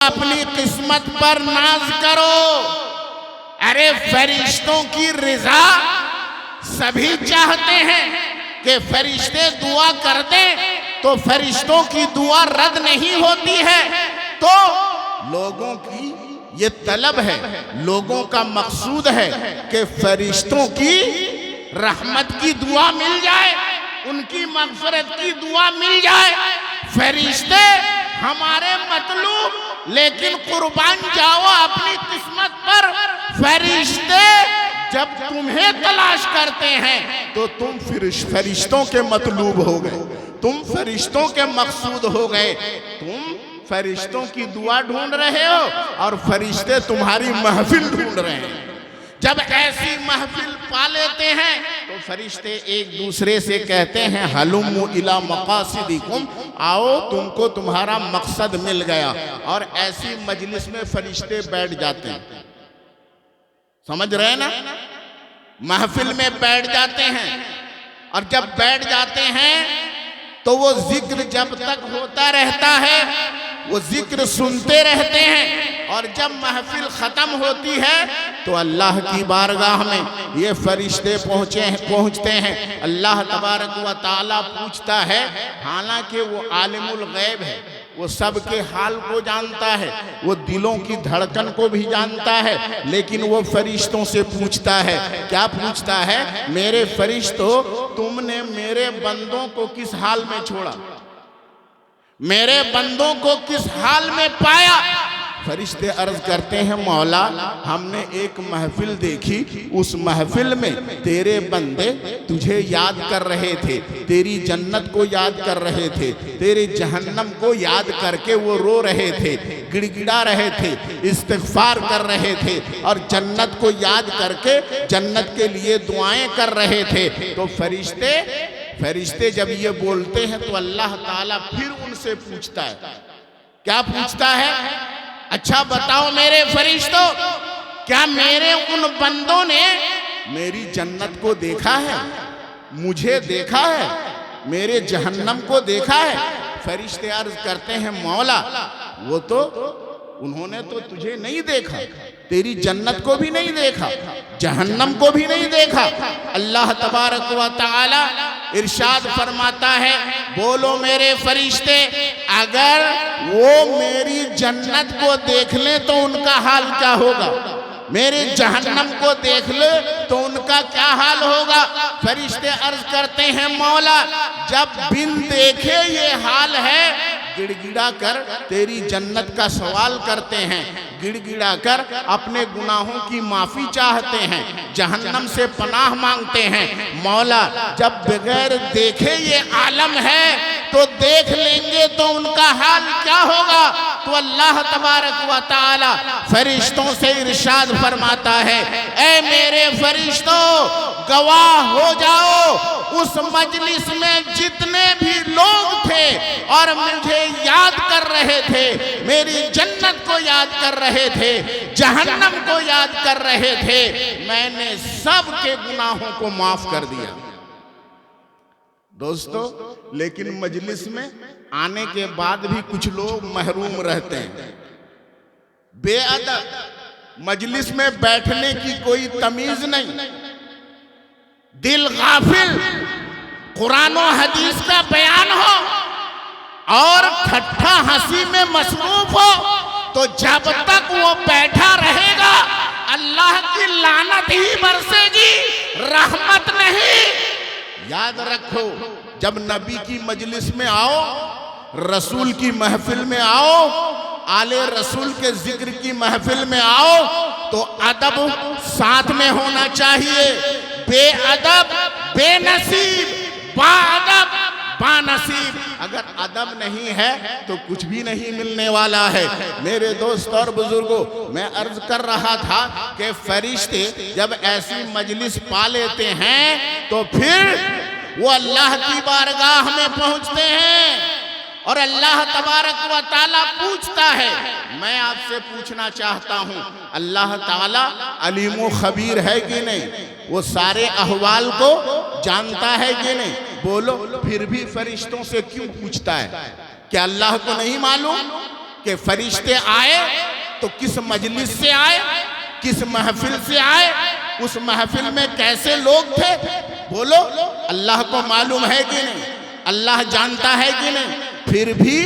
अपनी किस्मत पर नाज करो। अरे फरिश्तों की रिजा सभी चाहते हैं कि फरिश्ते दुआ कर दें, तो फरिश्तों की दुआ रद्द नहीं होती है। तो लोगों की ये तलब है, लोगों का मकसूद है कि फरिश्तों की रहमत की दुआ मिल जाए, उनकी मग़फ़िरत की दुआ मिल जाए। फरिश्ते हमारे मतलूब, लेकिन कुर्बान जाओ अपनी किस्मत पर। फरिश्ते जब तुम्हें तलाश करते हैं तो तुम फरिश्तों के मतलूब हो गए, तुम फरिश्तों के मकसूद हो गए। तुम फरिश्तों की दुआ ढूंढ रहे हो और फरिश्ते तुम्हारी महफिल ढूंढ रहे हैं। जब ऐसी महफिल पा लेते हैं तो फरिश्ते एक दूसरे से कहते हैं हलुम्मु इला मक़ासिदिकुम, आओ तुमको तुम्हारा मकसद मिल गया। और ऐसी मजलिस में फरिश्ते बैठ जाते हैं। समझ रहे ना? महफिल में बैठ जाते हैं और जब बैठ जाते हैं तो वो जिक्र जब तक होता रहता है वो जिक्र सुनते रहते हैं। और जब महफिल ख़त्म होती है तो अल्लाह की बारगाह में ये फरिश्ते पहुँचते हैं। अल्लाह तबारक व तआला पूछता है, हालांकि वो आलिमुल गैब है, वो सब के हाल को जानता है, वो दिलों की धड़कन को भी जानता है, लेकिन वो फरिश्तों से पूछता है। क्या पूछता है? मेरे फरिश्तों, तुमने मेरे बंदों को किस हाल में छोड़ा, मेरे बंदों को किस हाल में पाया? फरिश्ते अर्ज करते हैं, मौला हमने एक महफिल देखी, उस महफिल में तेरे बंदे तुझे याद कर रहे थे, तेरी जन्नत को याद कर रहे थे, तेरे जहन्नम को याद करके वो रो रहे थे, गिड़गिड़ा रहे थे, इस्तिग़फ़ार कर रहे थे और जन्नत को याद करके जन्नत के लिए दुआएं कर रहे थे। तो फरिश्ते जब ये बोलते हैं तो अल्लाह ताला फिर उनसे पूछता है। क्या पूछता है? अच्छा बताओ मेरे फरिश्तों, क्या मेरे उन बंदों ने मेरी जन्नत को देखा है, मुझे देखा है, मेरे जहन्नम को देखा है? फरिश्ते अर्ज करते हैं, मौला वो तो उन्होंने तो तुझे नहीं देखा, तेरी जन्नत को भी नहीं देखा, जहन्नम को भी नहीं देखा। अल्लाह तबारक व तआला इरशाद फरमाता है, बोलो मेरे फरिश्ते, अगर वो मेरी जन्नत को देख ले तो उनका हाल क्या होगा, मेरे जहन्नम को देख ले तो उनका क्या हाल होगा? फरिश्ते अर्ज करते हैं, मौला जब बिन देखे ये हाल है, गिड़गिड़ा कर तेरी जन्नत का सवाल करते हैं, गिड़गिड़ा कर अपने गुनाहों की माफ़ी चाहते हैं, जहन्नम से पनाह मांगते हैं। मौला जब बगैर देखे ये आलम है तो देख लेंगे तो उनका हाल क्या होगा? तो अल्लाह तबारक व तआला फरिश्तों से इरशाद फरमाता है, ऐ मेरे फरिश्तों, गवाह हो जाओ उस मजलिस में जितने भी लोग थे और मुझे याद कर रहे थे, मेरी जन्नत को याद कर रहे थे, जहन्नम को याद कर रहे थे, मैंने सब के गुनाहों को माफ कर दिया। दोस्तों, लेकिन मजलिस में आने के बाद भी कुछ लोग महरूम रहते हैं, बेअदब, मजलिस में बैठने की कोई तमीज नहीं, दिल गाफिल, कुरान और हदीस का बयान हो और ठट्ठा हंसी में मसरूफ हो, तो जब तक वो बैठा रहेगा अल्लाह की लानत ही बरसेगी, रहमत नहीं। याद रखो, जब नबी की मजलिस में आओ, रसूल की महफिल में आओ, आले रसूल के जिक्र की महफिल में आओ, तो अदब साथ में होना चाहिए। बेअदब बेनसीब, बाअदब बानसीब। अगर अदब नहीं है तो कुछ भी नहीं मिलने वाला है। मेरे दोस्त और बुजुर्गों, मैं अर्ज कर रहा था कि फरिश्ते जब ऐसी मजलिस पा लेते हैं तो फिर वो अल्लाह की बारगाह में पहुंचते हैं और अल्लाह तबारक व ताला पूछता है। मैं आपसे पूछना चाहता हूँ, अल्लाह ताला अलीमो खबीर है कि नहीं? वो सारे अहवाल को जानता है कि नहीं? बोलो, फिर भी फरिश्तों से क्यों पूछता है? क्या अल्लाह को नहीं मालूम कि फरिश्ते आए तो किस मजलिस से आए, किस महफिल से आए, उस महफिल में कैसे लोग थे। बोलो, अल्लाह को मालूम है कि नहीं, अल्लाह जानता है कि नहीं, फिर भी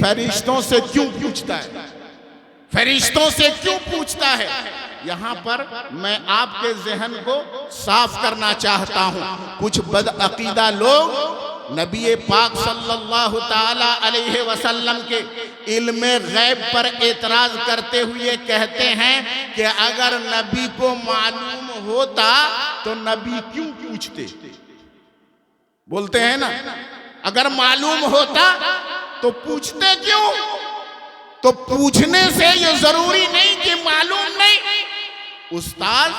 फरिश्तों से क्यों पूछता है, फरिश्तों से क्यों पूछता है। यहां पर मैं आपके जहन को साफ करना चाहता हूं। कुछ बदअकीदा लोग नबी पाक सल्लल्लाहु ताला अलैहि वसल्लम के इल्म गैब पर एतराज करते हुए कहते हैं कि अगर नबी को मालूम होता तो नबी क्यों पूछते। बोलते हैं ना, अगर मालूम होता तो पूछते क्यों। तो पूछने से ये जरूरी नहीं कि मालूम नहीं। उस्ताद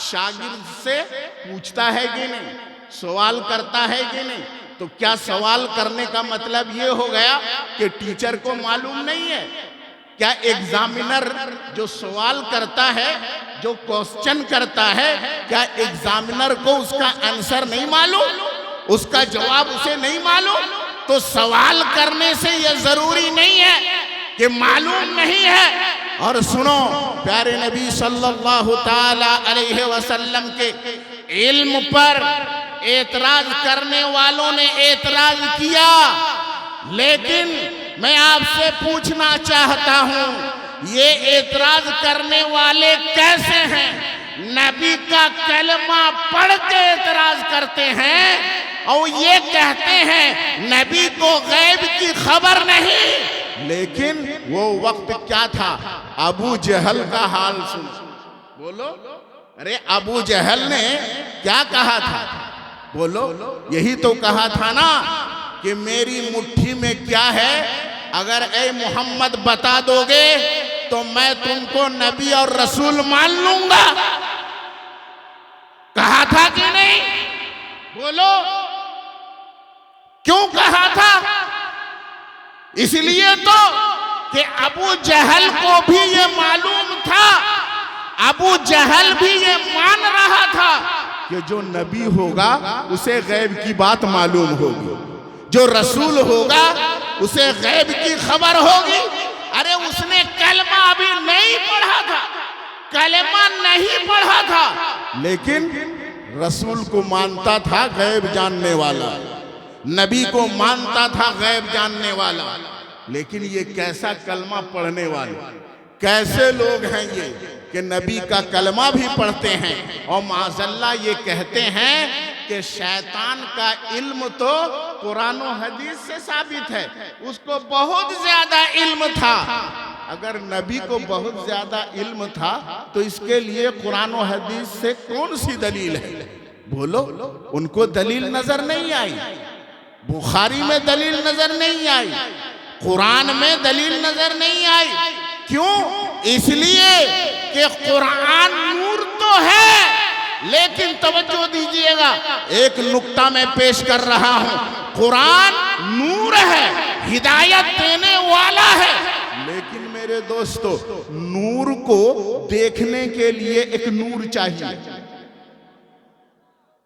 शागिर्द से पूछता है कि नहीं, सवाल करता है कि नहीं। तो क्या सवाल करने का मतलब ये हो गया कि टीचर को मालूम नहीं है। क्या एग्जामिनर जो सवाल करता है, जो क्वेश्चन करता है, क्या एग्जामिनर को उसका आंसर नहीं मालूम, उसका जवाब उसे नहीं मालूम। तो सवाल करने से यह जरूरी नहीं है कि मालूम नहीं है। और सुनो, प्यारे नबी सल्लल्लाहु ताला अलैहि वसल्लम के इल्म पर एतराज करने वालों ने एतराज किया, लेकिन मैं आपसे पूछना चाहता हूं, ये एतराज करने वाले कैसे हैं। नबी का कलमा पढ़ के एतराज करते हैं और ये कहते हैं नबी को गैब की खबर नहीं। लेकिन वो वक्त क्या था, अबू जहल का हाल सुनो। बोलो, अरे अबू जहल ने क्या कहा था। बोलो, यही तो कहा था ना कि मेरी मुट्ठी में क्या है, अगर ए मोहम्मद बता दोगे तो मैं तुमको नबी और रसूल मान लूंगा। कहा था कि नहीं। बोलो, क्यों कहा था। इसलिए तो कि अबू जहल को भी ये मालूम था, अबू जहल भी ये मान रहा था कि जो नबी होगा उसे गैब की बात मालूम होगी, जो रसूल होगा उसे गैब की खबर होगी। अरे उसने कलमा अभी नहीं पढ़ा था, कलमा नहीं पढ़ा था, लेकिन रसूल को मानता था गैब जानने वाला, नबी को मानता था गैब जानने वाला। लेकिन ये कैसा कलमा पढ़ने वाले, कैसे लोग हैं ये कि नबी का कलमा भी पढ़ते हैं और माज़अल्लाह ये कहते हैं कि शैतान का इल्म तो कुरान और हदीस से साबित है, उसको बहुत ज्यादा इल्म था। अगर नबी को बहुत ज्यादा इल्म था तो इसके लिए कुरान और हदीस से कौन सी दलील है। बोलो, उनको दलील नजर नहीं आई, बुखारी में दलील नजर नहीं आई, कुरान में दलील नजर नहीं आई। क्यों। इसलिए कि कुरान नूर तो है, लेकिन तवज्जो दीजिएगा, एक नुक्ता मैं पेश कर रहा हूं। कुरान नूर है, हिदायत देने वाला है, लेकिन मेरे दोस्तों नूर को देखने के लिए एक नूर चाहिए।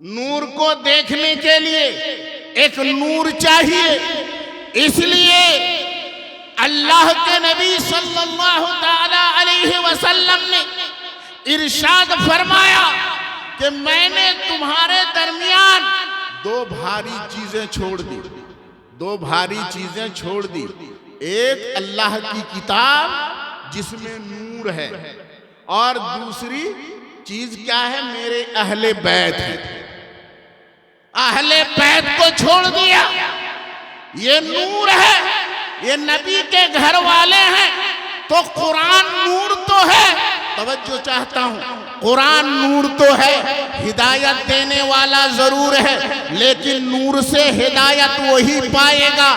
नूर को देखने के लिए एक नूर चाहिए। इसलिए अल्लाह के नबी सल्लल्लाहु ताला अलैहि वसल्लम ने इरशाद फरमाया कि मैंने तुम्हारे दरमियान दो भारी चीजें छोड़ दी, दो भारी चीजें छोड़ दी। एक अल्लाह की किताब जिसमें नूर है, और दूसरी चीज क्या है, मेरे अहले बैत है। अहले बैत को छोड़ दिया, ये नूर है, ये नबी के घर वाले हैं। तो कुरान नूर तो है, तवज्जो चाहता हूं, कुरान नूर तो है, हिदायत देने वाला जरूर है, लेकिन नूर से हिदायत वही पाएगा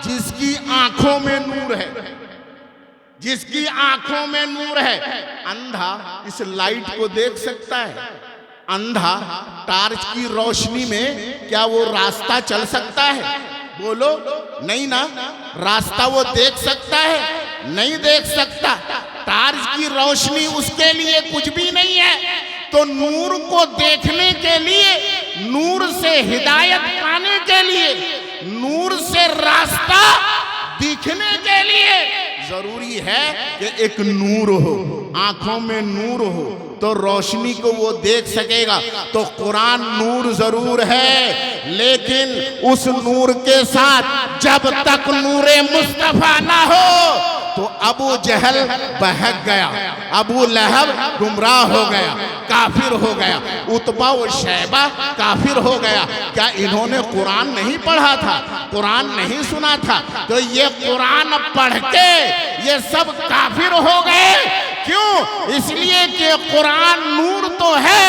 जिसकी आंखों में नूर है, जिसकी आंखों में नूर है। अंधा इस लाइट को देख सकता है, अंधा टार्च की रोशनी में क्या वो रास्ता चल सकता है। बोलो, नहीं ना, रास्ता वो देख सकता है, नहीं देख सकता। टार्च की रोशनी उसके लिए कुछ भी नहीं है। तो नूर को देखने के लिए, नूर से हिदायत पाने के लिए, नूर से रास्ता दिखने के लिए जरूरी है कि एक नूर हो, आंखों में नूर हो तो रोशनी को वो देख सकेगा। तो कुरान नूर जरूर है, लेकिन उस नूर के साथ जब तक नूरे मुस्तफा ना हो तो अबू जहल बहक गया, अबू लहब गुमराह हो गया, काफिर हो गया, उतबा व शैबा काफिर हो गया। क्या इन्होंने कुरान नहीं पढ़ा था, कुरान नहीं सुना था? तो ये कुरान पढ़ के ये सब काफिर हो गए। क्यों? इसलिए कि कुरान नूर तो है,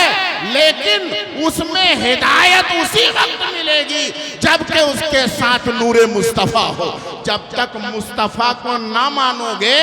लेकिन उसमें हिदायत उसी वक्त मिलेगी जबकि उसके साथ नूरे मुस्तफा हो। जब तक मुस्तफा को ना मानोगे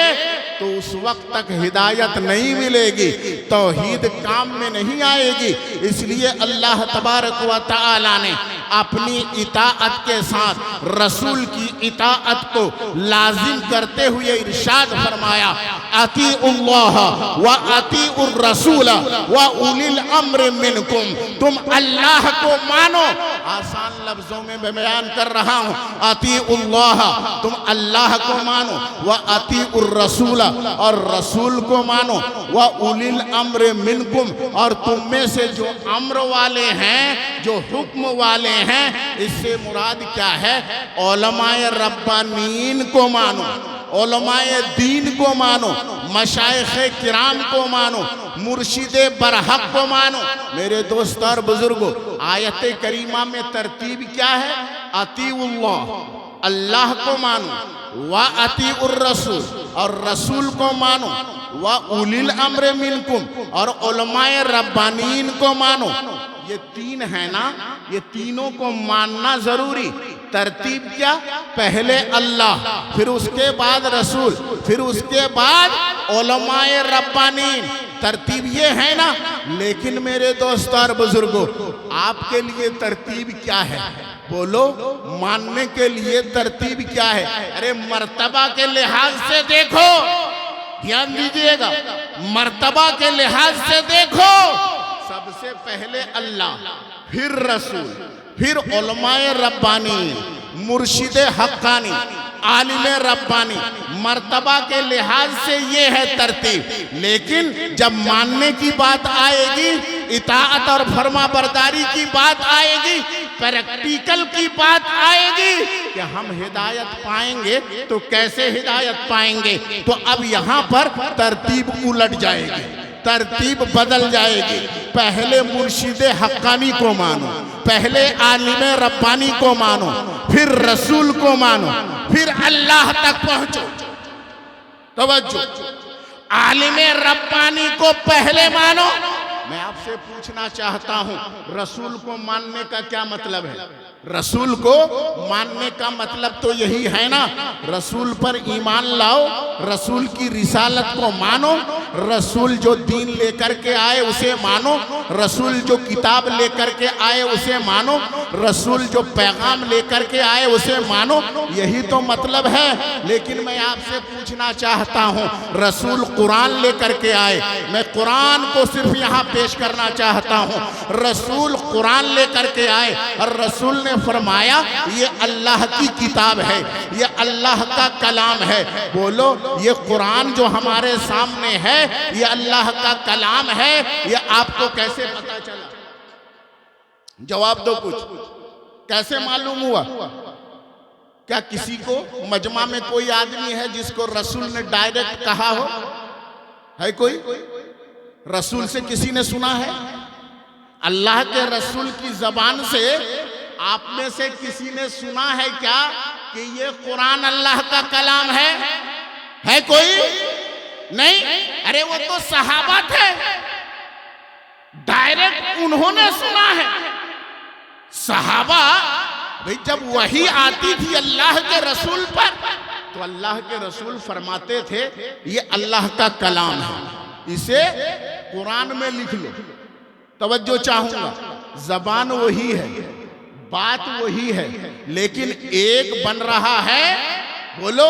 तो उस वक्त तक हिदायत नहीं मिलेगी, तौहीद काम में नहीं आएगी। इसलिए अल्लाह तबारक व तआला ने अपनी इताअत के साथ रसूल की इताअत को लाजिम करते हुए इरशाद फरमाया, अतीउल्लाह व अतीउर रसूल व उलिल अम्र मिनकुम। तुम अल्लाह को मानो, आसान लफ्जों में मैं बयान कर रहा हूँ, अतीउल्लाह तुम अल्लाह को मानो, व अतीउर रसूल और रसूल को मानो, व उलिल अम्र मिनकुम और तुम में से जो अम्र वाले हैं, जो हुक्म वाले हैं, इससे मुराद क्या है? उलमाए रब्बानीन को मानो, उलमाए दीन को मानो, मशाइखे किराम को मानो, मुर्शिदे बरहक को मानो। मेरे दोस्त और बुजुर्गों, आयत करीमा में तरतीब क्या है? अतीउल्लाह अल्लाह को मानो, व अतीउर रसूल और रसूल को मानो, व उलिल अम्र मिनकुम और उलमाए रब्बानीन को मानो। ये तीन है ना, ये तीनों को मानना जरूरी। तरतीब क्या? पहले अल्लाह, फिर उसके बाद रसूल, फिर उसके बाद उलमाए रब्बानीन। तरतीब ये है ना। लेकिन मेरे दोस्त और बुजुर्गों, आपके लिए तरतीब क्या है? बोलो, मानने के लिए तरतीब क्या है? अरे मर्तबा के लिहाज से देखो, ध्यान दीजिएगा, मर्तबा के लिहाज से देखो, सबसे पहले अल्लाह, फिर रसूल, फिर उलमाए रब्बानी, मुर्शिदे हक्कानी, आलिमे रब्बानी। मर्तबा के लिहाज से ये है तरतीब। लेकिन जब मानने की बात आएगी, इताअत और फरमा बरदारी की बात आएगी, प्रैक्टिकल की बात आएगी कि हम हिदायत पाएंगे तो कैसे हिदायत पाएंगे, तो अब यहाँ पर तरतीब उलट जाएगी, तरतीब बदल जाएगी। पहले मुर्शिदे हक्कानी को मानो, पहले आलिमे रब्बानी को मानो, फिर रसूल को मानो, फिर अल्लाह तक पहुंचो। तवज्जो, आलिमे रब्बानी को पहले मानो। मैं आपसे पूछना चाहता हूं, रसूल को मानने का क्या मतलब है? रसूल को मानने का मतलब तो यही है ना, रसूल पर ईमान लाओ, रसूल की रिसालत को मानो, रसूल जो दीन लेकर के आए उसे मानो, रसूल जो किताब लेकर के आए उसे मानो, रसूल जो पैगाम लेकर के आए उसे मानो। यही तो मतलब है। लेकिन मैं आपसे पूछना चाहता हूँ, रसूल कुरान लेकर के आए, मैं कुरान को सिर्फ यहाँ पेश करना चाहता हूँ। रसूल कुरान लेकर के आए और रसूल ने फरमाया ये अल्लाह की किताब है, ये अल्लाह का कलाम है। बोलो, ये कुरान जो हमारे सामने है ये अल्लाह का कलाम है, ये आपको कैसे पता चला? जवाब दो कुछ, कैसे मालूम हुआ? क्या किसी को मजमा में कोई आदमी है जिसको रसूल ने डायरेक्ट कहा हो? है कोई? रसूल से किसी ने सुना है? अल्लाह के रसूल की जबान से आप में से किसी ने सुना है क्या कि ये कुरान अल्लाह का कलाम है? है कोई? नहीं। अरे वो तो सहाबा थे, डायरेक्ट उन्होंने सुना है। सहाबा भाई जब वही आती थी अल्लाह के रसूल पर, तो अल्लाह के रसूल फरमाते थे ये अल्लाह का कलाम है, इसे कुरान में लिख लो। तवज्जो चाहूंगा, जबान वही है, बात वही है, लेकिन एक बन रहा है। बोलो,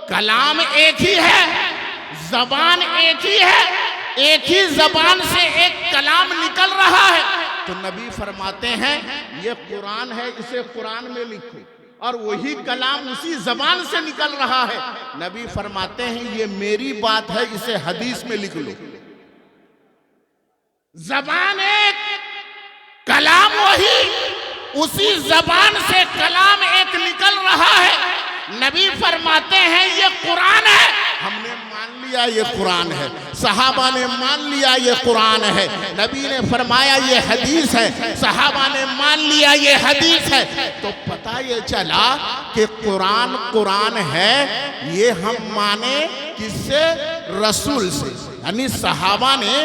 कलाम एक ही है, जबान एक ही है, एक ही जबान से एक कलाम निकल रहा है। तो नबी फरमाते हैं ये कुरान है, इसे कुरान में लिखो। और वही कलाम उसी जबान से निकल रहा है। नबी फरमाते हैं ये मेरी बात है, इसे हदीस में लिख लो। जबान एक, कलाम वही, उसी जबान से कलाम एक निकल रहा है। नबी फरमाते हैं ये कुरान है। हमने मान लिया ये कुरान है, सहाबा ने मान लिया ये कुरान है। नबी ने फरमाया ये हदीस है, सहाबा ने मान लिया ये हदीस है। तो पता ये चला कि कुरान कुरान है, ये हम माने किससे? रसूल से, यानी सहाबा ने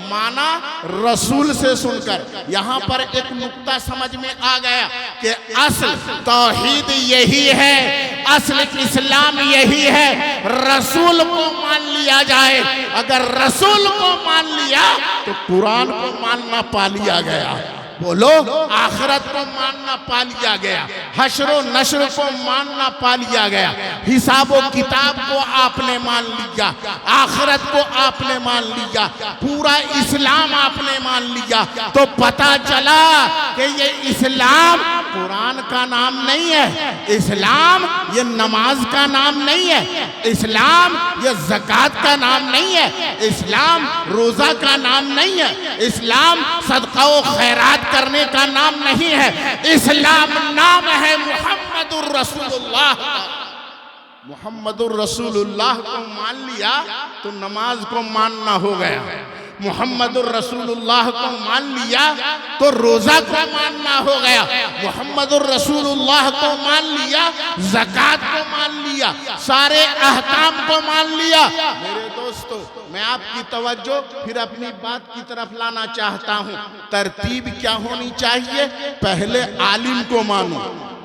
माना रसूल से सुनकर। यहाँ पर एक नुक्ता समझ में आ गया कि असल तौहीद यही है, असल इस्लाम यही है, रसूल को मान लिया जाए। अगर रसूल को मान लिया तो कुरान को मानना पा लिया गया। बोलो, आखिरत को मानना पा लिया गया, हश्र व नश्र को मानना पा लिया गया, हिसाब व किताब को आपने मान लिया, आखिरत को आपने मान लिया, पूरा इस्लाम आपने मान लिया। तो पता चला कि ये इस्लाम कुरान का नाम नहीं है, इस्लाम ये नमाज का नाम नहीं है, इस्लाम ये ज़कात का नाम नहीं है, इस्लाम रोज़ा का नाम नहीं है, इस्लाम सदका व खैरात करने का नाम नहीं है। इस्लाम नाम है मुहम्मदुर रसूलुल्लाह। मुहम्मदुर रसूलुल्लाह को मान लिया तो नमाज को मानना हो गया, मुहम्मदुर रसूलुल्लाह को मान लिया तो रोज़ा को मानना हो गया, मुहम्मदुर रसूलुल्लाह को मान लिया, ज़कात को मान लिया, सारे अहकाम को मान लिया। मेरे दोस्तों, मैं आपकी तवज्जो फिर अपनी बात की तरफ लाना चाहता हूँ। तरतीब क्या होनी चाहिए? पहले आलिम को मानो,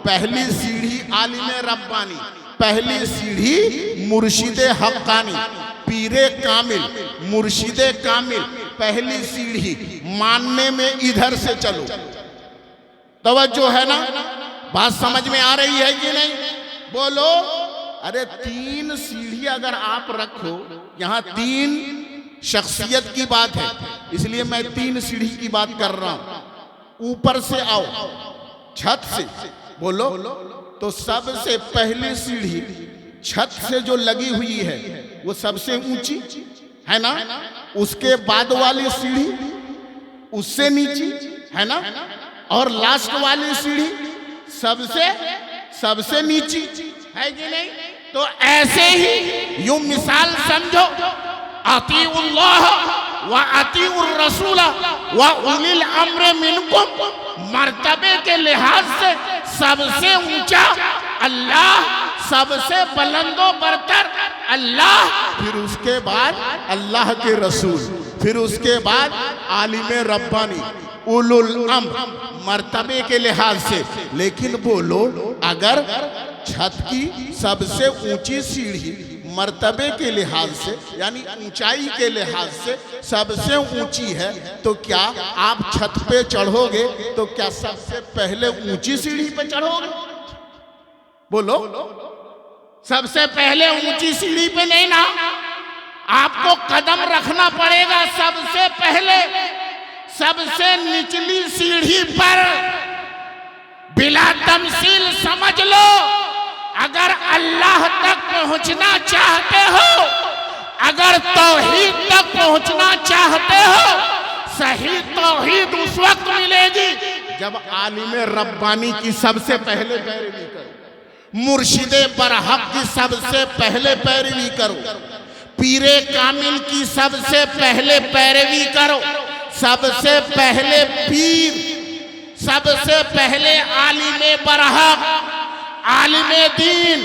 पहली सीढ़ी आलिम रब्बानी, पहली सीढ़ी मुर्शिदे हक्कानी, पीरे कामिल, मुर्शिदे कामिल, पहली सीढ़ी मानने में इधर से चलो। तवज्जो है ना? बात समझ में आ रही है कि नहीं? बोलो। अरे 3 सीढ़ी अगर आप रखो, यहाँ 3 शख्सियत की बात है, इसलिए मैं 3 सीढ़ी की बात कर रहा हूं। ऊपर से आओ, छत से बोलो। तो सबसे पहली सीढ़ी छत से जो लगी हुई है वो सबसे ऊंची है ना, उसके बाद वाली सीढ़ी उससे नीची है ना, और लास्ट वाली सीढ़ी सबसे नीची है कि नहीं? तो ऐसे ही यूं मिसाल समझो, अतीउल्लाह व अतीउर रसूल व उलिल अम्र मिनकुम, मर्तबे के लिहाज से सबसे ऊंचा अल्लाह, सबसे बुलंदो बरतर अल्लाह, फिर उसके बाद अल्लाह के रसूल, फिर उसके बाद आलिम रब्बानी, उलुल अम्र, मर्तबे के लिहाज से। लेकिन बोलो, अगर छत की सबसे ऊंची सीढ़ी मर्तबे के लिहाज से, यानी ऊंचाई के लिहाज से सबसे ऊंची है, तो क्या आप छत पे चढ़ोगे तो क्या सबसे पहले ऊंची सीढ़ी पे चढ़ोगे? बोलो, सबसे पहले ऊंची सीढ़ी पे नहीं ना, आपको कदम रखना पड़ेगा सबसे पहले सबसे निचली सीढ़ी पर। बिला तमसील समझ लो, अगर अल्लाह तक पहुंचना चाहते हो, अगर तौहीद तक पहुंचना चाहते हो, सही तौहीद उस वक्त मिलेगी जब आलिम रब्बानी की सबसे पहले पैरवी करो, मुर्शिदे बरहक की सबसे पहले पैरवी करो, पीरे कामिल की सबसे पहले पैरवी करो, सबसे पहले पीर, सबसे पहले आलिम बरहक, आलिम दीन।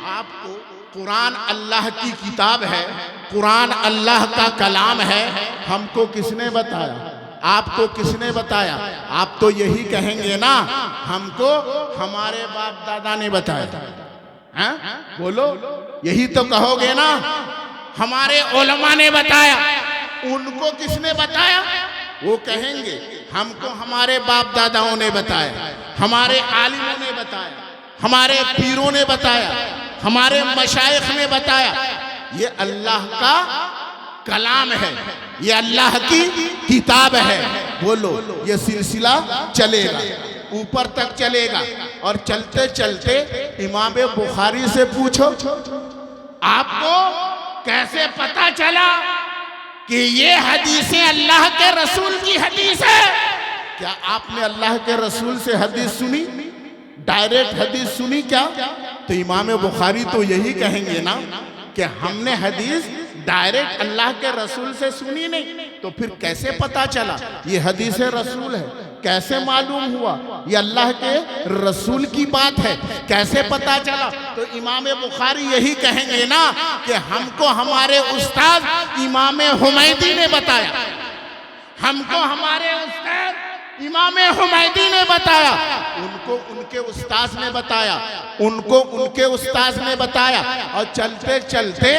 आपको कुरान अल्लाह की किताब है, कुरान अल्लाह का कलाम है। हमको किसने बताया? आपको किसने बताया? आप तो यही कहेंगे ना, हमको हमारे बाप दादा ने बताया। हैं? बोलो, यही तो कहोगे ना, हमारे उलमा ने बताया। उनको किसने बताया? वो कहेंगे हमको हमारे बाप दादाओं ने बताया, हमारे आलिमों ने बताया, हमारे पीरों ने बताया, हमारे मशाइख ने बताया। ये अल्लाह का कलाम है, ये अल्लाह की किताब है। बोलो, ये सिलसिला चलेगा। ऊपर तक चलेगा। और चलते चलते इमाम बुखारी से पूछो, आपको कैसे पता चला कि ये हदीसें अल्लाह के रसूल की हदीस है? क्या आपने अल्लाह के रसूल से हदीस सुनी, डायरेक्ट हदीस सुनी क्या? तो इमाम बुखारी तो यही कहेंगे ना कि हमने हदीस डायरेक्ट अल्लाह के रसूल से सुनी नहीं। तो फिर कैसे पता चला ये हदीस रसूल है? कैसे मालूम हुआ ये अल्लाह के रसूल की बात है? कैसे पता चला? तो इमाम बुखारी यही कहेंगे ना कि हमको हमारे उस्ताद इमाम हुमैदी ने बताया, हमको हमारे उस्ताद इमाम हुमैदी ने बताया, उनको उनके उस्ताद ने बताया, उनको उनके उस्ताद ने बताया। और चलते चलते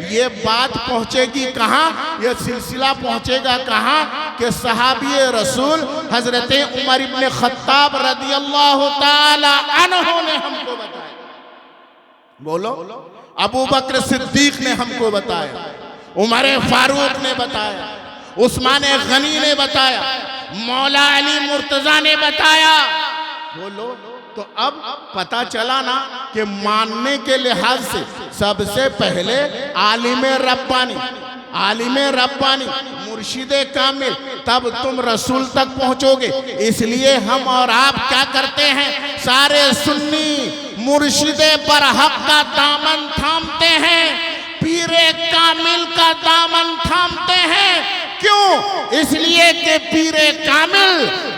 ये बात पहुंचेगी कहाँ? ये सिलसिला पहुंचेगा कहाँ कि सहाबी रसूल हजरत उमर इब्न खत्ताब रदियल्लाहु ताला अन्हु ने हमको बताया। बोलो, अबू बकर सिद्दीक ने हमको बताया, उमर फारूक ने बताया, उस्मान गनी ने बताया, मौला अली मुर्तजा ने बताया। बोलो, तो अब पता चला ना कि मानने के लिहाज से सबसे पहले आलिम रब्बानी, आलिम रब्बानी, मुर्शिदे कामिल, तब तुम रसूल तक पहुंचोगे। इसलिए हम और आप क्या करते हैं? सारे सुन्नी मुर्शिदे बरहक का दामन थामते हैं, पीरे कामिल का दामन थामते हैं। क्यों? इसलिए कि पीरे कामिल,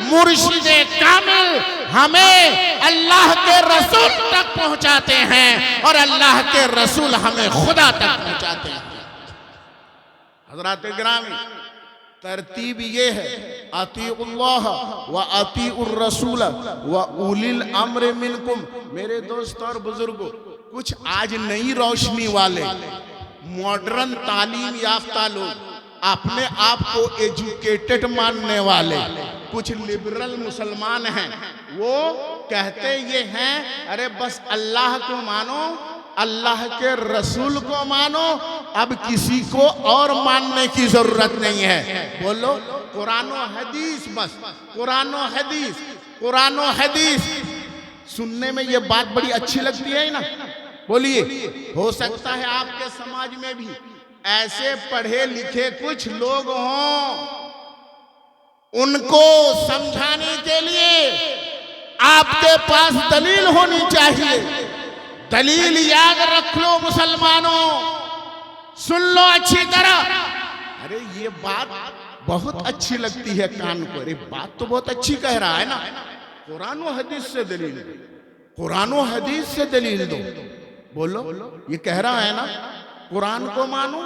मुर्शिदे कामिल हमें अल्लाह के रसूल तक पहुंचाते हैं और अल्लाह के रसूल हमें खुदा तक पहुंचाते हैं। हज़रात गिरामी, तरतीब ये है, अतीउल्लाह व अतीउर रसूल व उलिल अम्र मिनकुम। मेरे दोस्त और बुजुर्गों, कुछ आज नई रोशनी वाले मॉडर्न तालीम याफ्ता लोग, अपने आप को एजुकेटेड मानने वाले कुछ लिबरल मुसलमान हैं, वो कहते ये हैं अरे बस अल्लाह को मानो, अल्लाह के रसूल को मानो, अब किसी को और मानने की जरूरत नहीं है। बोलो, कुरान और हदीस, बस कुरान और हदीस, कुरान और हदीस। सुनने में ये बात बड़ी अच्छी लगती है ना? बोलिए, हो सकता है आपके समाज में भी ऐसे पढ़े लिखे कुछ लोग हों, उनको समझाने के लिए आपके पास दलील होनी चाहिए। दलील याद रख लो मुसलमानों, सुन लो अच्छी तरह। अरे ये बात बहुत अच्छी लगती है कान को, अरे बात तो बहुत अच्छी कह रहा है ना, कुरान और हदीस से दलील दो, कुरान और हदीस से दलील दो। बोलो, ये कह रहा है ना कुरान को मानो,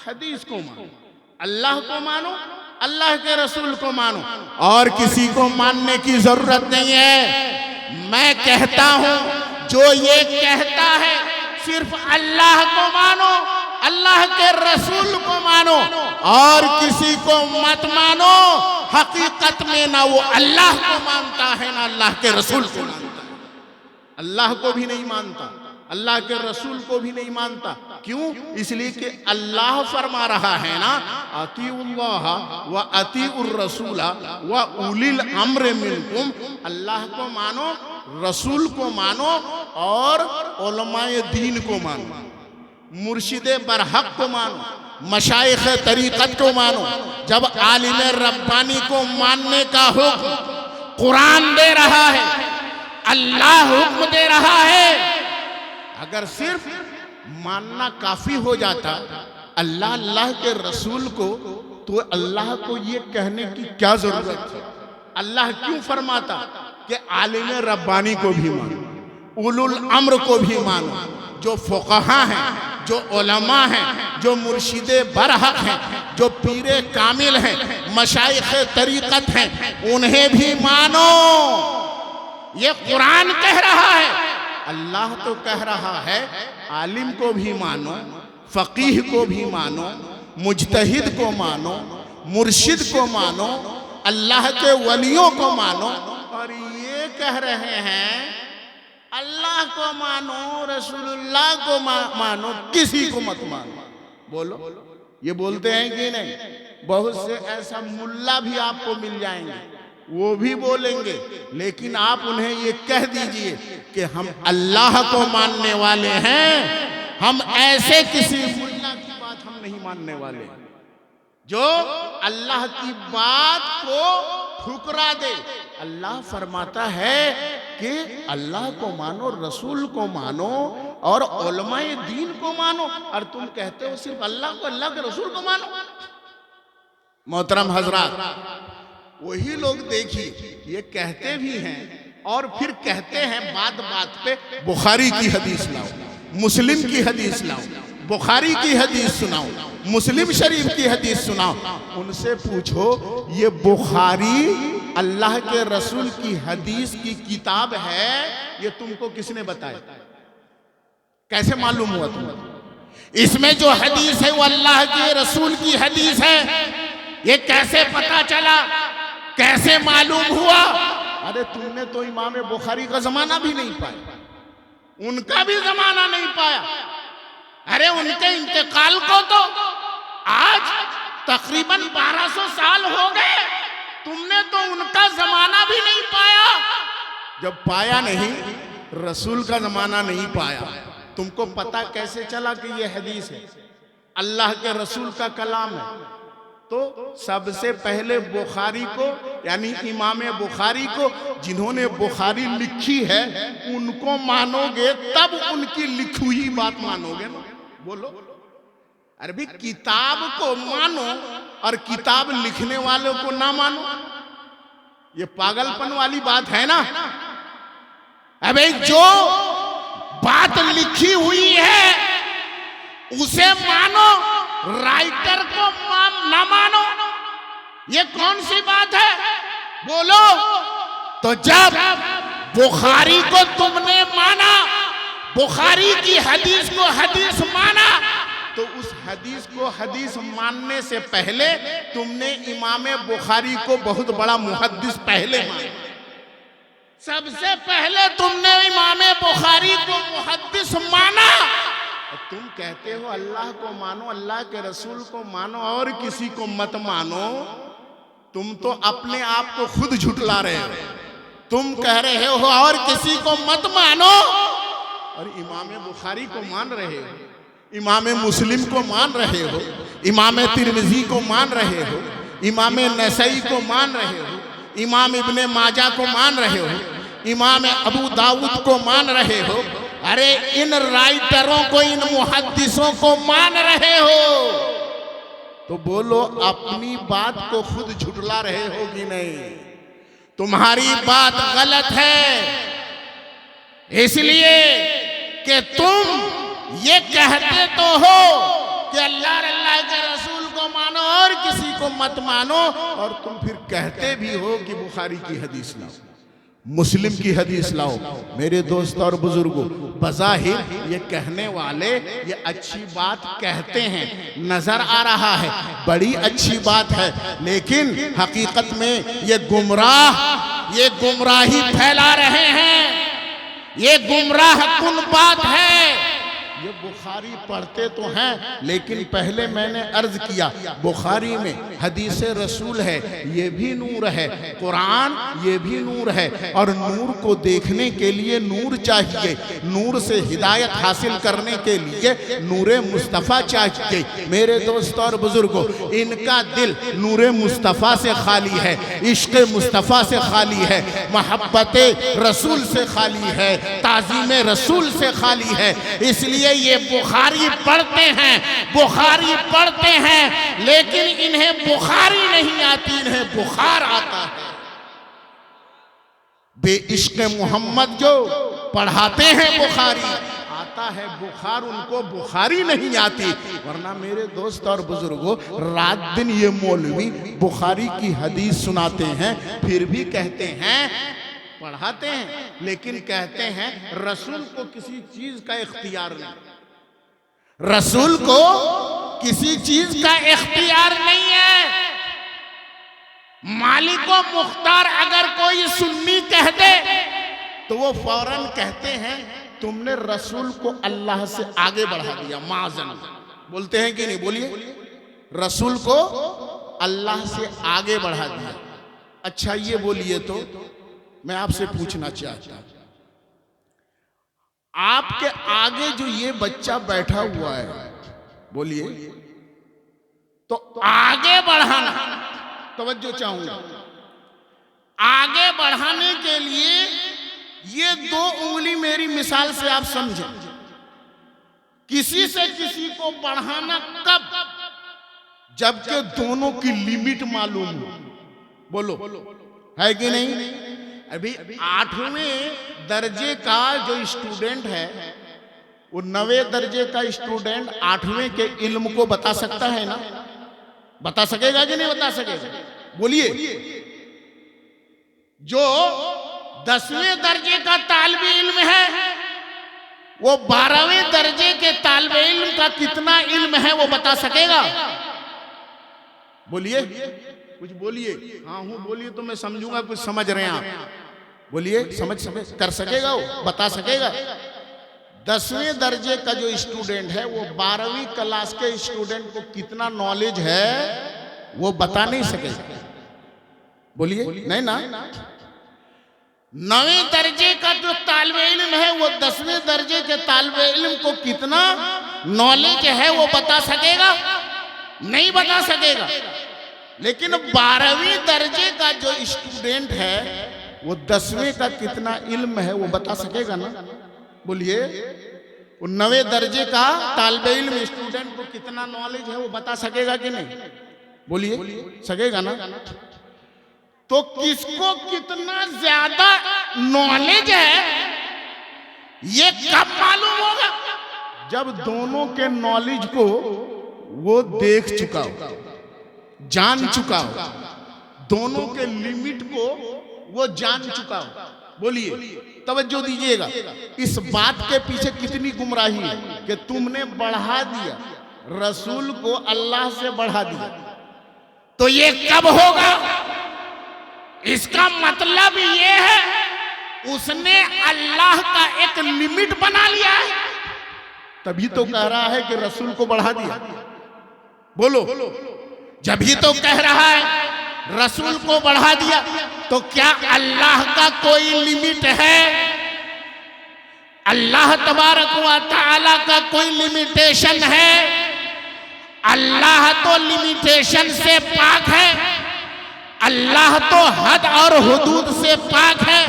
हदीस को मानो, अल्लाह को मानो, अल्लाह के रसूल को मानो, और किसी को मानने की जरूरत नहीं है। मैं कहता हूं, जो ये कहता है सिर्फ अल्लाह को मानो, अल्लाह के रसूल को मानो और किसी को मत मानो, हकीकत में ना वो अल्लाह को मानता है ना अल्लाह के रसूल को मानता है। अल्लाह को भी नहीं मानता, अल्लाह के रसूल को भी नहीं मानता। क्यों? इसलिए कि अल्लाह फरमा रहा है ना, अतीउल्लाह व अतीउर रसूल व उलिल अम्र मिनकुम। अल्लाह को मानो, रसूल को मानो और उलमाए दीन को मानो, मुर्शिदे बरहक को मानो, मशाइख तरीक़त को मानो। जब आलिम रब्बानी को मानने का हुक्म कुरान दे रहा है, अल्लाह हुक्म दे रहा है, अगर सिर्फ मानना काफी हो जाता अल्लाह अल्लाह के रसूल को, तो अल्लाह को ये कहने की क्या जरूरत थी? अल्लाह क्यों फरमाता कि आलिम रब्बानी को भी मानो, उलुल अम्र को भी मानो, जो फुक़हा हैं, जो उलमा हैं, जो मुर्शिदे बरहक हैं, जो पीरे कामिल हैं, मशाइख तरीक़त हैं, उन्हें भी मानो। ये कुरान कह रहा है। अल्लाह तो कह रहा है आलिम को भी मानो, फ़कीह को भी मानो, मुज्तहिद को मानो, मुर्शिद को मानो, अल्लाह के वलियों को मानो। और ये कह रहे हैं अल्लाह को मानो, रसूलुल्लाह को मानो, किसी को मत मानो। बोलो, ये बोलते हैं कि नहीं? बहुत से ऐसा मुल्ला भी आपको मिल जाएंगे, वो भी बोलेंगे, लेकिन आप उन्हें ये कह दीजिए कि हम अल्लाह को मानने वाले हैं, हम ऐसे किसी मुल्ला की बात हम नहीं मानने वाले जो अल्लाह की बात को ठुकरा दे। अल्लाह फरमाता है कि अल्लाह को मानो, रसूल को मानो और उलमाए दीन को मानो, और तुम कहते हो सिर्फ अल्लाह को, अल्लाह के रसूल को मानो। मोहतरम हजरात, वही लोग देखिए ये कहते भी हैं और फिर कहते हैं बात बात पे बुखारी की हदीस लाओ, मुस्लिम की हदीस लाओ, बुखारी की हदीस सुनाओ, मुस्लिम शरीफ की हदीस सुनाओ। उनसे पूछो ये बुखारी अल्लाह के रसूल की हदीस की किताब है, ये तुमको किसने बताया? कैसे मालूम हुआ तुम्हें? इसमें जो हदीस है वो अल्लाह के रसूल की हदीस है, ये कैसे पता चला, कैसे मालूम हुआ? अरे तुमने तो इमाम बुखारी का जमाना भी नहीं पाया, उनका भी जमाना नहीं पाया। अरे उनके इंतकाल को तो आज तकरीबन 1200 साल हो गए, तुमने तो उनका जमाना भी नहीं पाया। जब पाया नहीं, रसूल का जमाना नहीं पाया, तुमको पता कैसे चला कि यह हदीस है, अल्लाह के रसूल का कलाम है? तो सबसे पहले बुखारी को, यानी इमाम बुखारी को, जिन्होंने बुखारी लिखी है, उनको मानोगे तब उनकी लिखी हुई बात मानोगे ना। बोलो, अरे भी किताब को मानो और किताब लिखने वालों को ना मानो, ये पागलपन वाली बात है ना। अबे जो बात लिखी हुई है उसे मानो, राइटर को ना मानो, ये कौन सी बात है? बोलो। तो जब बुखारी को तुमने माना, बुखारी की हदीस को हदीस माना, तो उस हदीस को हदीस मानने से पहले तुमने इमाम बुखारी को बहुत बड़ा मुहद्दिस पहले माना। सबसे पहले तुमने इमाम बुखारी को मुहद्दिस माना। तुम कहते हो अल्लाह को मानो, अल्लाह के रसूल को मानो और किसी को मत मानो। तुम तो अपने आप को खुद झुठला रहे हो। तुम कह रहे हो और किसी को मत मानो, और इमाम बुखारी को मान रहे हो, इमाम मुस्लिम को मान रहे हो, इमाम तिरमिजी को मान रहे हो, इमाम नसई को मान रहे हो, इमाम इब्ने माजा को मान रहे हो, इमाम अबू दाऊद को मान रहे हो। अरे इन राइटरों को, इन मुहद्दिसों को मान रहे हो, तो बोलो अपनी बात को खुद झुठला रहे हो कि नहीं? तुम्हारी बात गलत है, इसलिए कि तुम ये कहते तो हो कि अल्लाह के रसूल को मानो और किसी को मत मानो, और तुम फिर कहते भी हो कि बुखारी की हदीस लाओ, मुस्लिम की हदीस लाओ। मेरे दोस्त और बुजुर्गों, बज़ाहिर ये कहने वाले ये अच्छी बात कहते हैं, नजर आ रहा है बड़ी अच्छी बात है, लेकिन हकीकत में ये गुमराही फैला रहे हैं। ये गुमराह कुन बात है। ये बुखारी पढ़ते तो हैं, लेकिन पहले मैंने अर्ज किया बुखारी में हदीस रसूल है, ये भी नूर है, कुरान ये भी नूर है, और नूर को देखने के लिए नूर चाहिए, नूर से हिदायत हासिल करने के लिए नूरे मुस्तफ़ा चाहिए। मेरे दोस्त और बुजुर्गों, इनका दिल नूरे मुस्तफ़ा से खाली है, इश्क़ मुस्तफ़ा से खाली है, मोहब्बत रसूल से खाली है, ताज़ीम रसूल से खाली है। इसलिए ये बुखारी पढ़ते हैं, बुखारी पढ़ते हैं, लेकिन इन्हें बुखारी नहीं आती, इन्हें बुखार आता है। बेइश्क़ मोहम्मद जो पढ़ाते हैं बुखारी, आता है बुखार, उनको बुखारी नहीं आती। वरना मेरे दोस्त और बुजुर्गों, रात दिन ये मौलवी बुखारी की हदीस सुनाते हैं, फिर भी कहते हैं, पढ़ाते हैं, लेकिन कहते हैं रसूल को किसी चीज का इख्तियार नहीं, रसूल को किसी चीज का इख्तियार नहीं है। मालिक व मुख्तार अगर कोई सुन्नी कह दे तो वो फौरन कहते हैं तुमने रसूल को अल्लाह से आगे बढ़ा दिया, माज़न। बोलते हैं कि नहीं? बोलिए, रसूल को अल्लाह से आगे बढ़ा दिया। अच्छा ये बोलिए तो मैं आपसे पूछना चाहता हूं, आपके आगे जो ये बच्चा बैठा हुआ है, बोलिए, तो आगे बढ़ाना, तवज्जो चाहूंगा, आगे बढ़ाने के लिए ये 2 उंगली मेरी मिसाल से आप समझें, किसी से किसी को बढ़ाना कब, जबकि दोनों की लिमिट मालूम हो। बोलो है कि नहीं? अभी 8वें दर्जे का जो स्टूडेंट है, वो 9वें दर्जे का स्टूडेंट 8वें के इल्म को बता सकता है ना? बता सकेगा कि नहीं बता सकेगा? बोलिए। जो 10वें दर्जे का तालिबे इल्म है, वो 12वें दर्जे के तालिबे इल्म का कितना इल्म है वो बता सकेगा? बोलिए, कुछ बोलिए। हाँ हूं बोलिए तो मैं समझूंगा कुछ समझ रहे हैं आप। बोलिए, समझ कर सकेगा वो, बता सकेगा? 10वें दर्जे का जो स्टूडेंट है, वो 12वीं क्लास के स्टूडेंट को कितना नॉलेज है वो बता नहीं सकेगा। बोलिए, नहीं ना? 9वें दर्जे का जो तालिबे इल्म है, वो 10वें दर्जे के तालिबे इल्म को कितना नॉलेज है वो बता सकेगा? नहीं बता सकेगा। लेकिन 12वीं दर्जे का जो स्टूडेंट है, वो 10वें का कितना इल्म है वो बता सकेगा ना? बोलिए, वो 9वें दर्जे का तालिबे इल्म स्टूडेंट को कितना नॉलेज है वो बता सकेगा कि नहीं? बोलिए, सकेगा ना? तो किसको कितना ज्यादा नॉलेज है ये कब मालूम होगा? जब दोनों के नॉलेज को वो देख चुका हो, जान चुका हो, दोनों के लिमिट को वो जान चुका हो। बोलिए, तवज्जो दीजिएगा। इस बात के पीछे कितनी गुमराही है कि तुमने बढ़ा दिया, रसूल को अल्लाह से बढ़ा दिया। तो ये कब होगा? इसका मतलब ये है उसने अल्लाह का एक लिमिट बना लिया है, तभी तो कह रहा है कि रसूल को बढ़ा दिया। बोलो, जब ही तो कह रहा है रसूल को बढ़ा दिया, तो क्या अल्लाह का कोई लिमिट है? अल्लाह तबारक व तआला का कोई लिमिटेशन है? अल्लाह तो लिमिटेशन से पाक है, अल्लाह तो हद और हुदूद से पाक है।